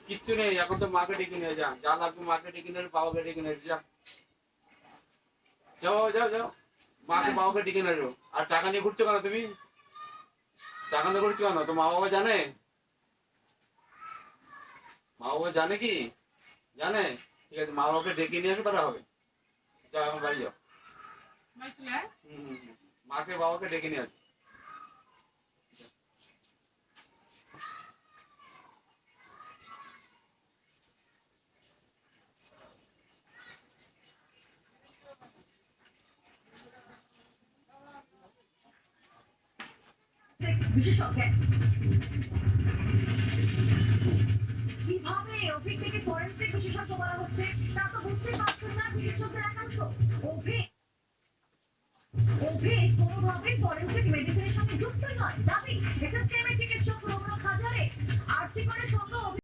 কিচ্ছু নেই, এখন তো মাকে ডেকে নিয়ে যা, যা লাগবে মাকে ডেকে নিয়ে বাবাকে ডেকে নিয়ে যা, যাও যাও যাও, মাকে বাবাকে ডেকে নিয়ে যাও। আর টাকা নিয়ে ঘুরছো কেন তুমি? টাকা নিয়ে ঘুরছো কেন? তো মা বাবা জানে? মা বাবা জানে কি? জানে? ঠিক আছে, মা বাবাকে ডেকে নিয়ে আসো, তারা হবে। যাও এখন বাড়ি যাও। মাকে বাবাকে ডেকে নিয়ে আসো। কিভাবে অভিক থেকে ফরেন্সিক বিশেষজ্ঞ বলা হচ্ছে তা তো বুঝতে পারছেন না চিকিৎসকদের একাংশ। অভিক অভিক কোনোভাবেই ফরেন্সিক মেডিসিনের সঙ্গে যুক্ত নয় দাবি এসএসকেএম এর চিকিৎসক রৌনক হাজারে আর্জি করে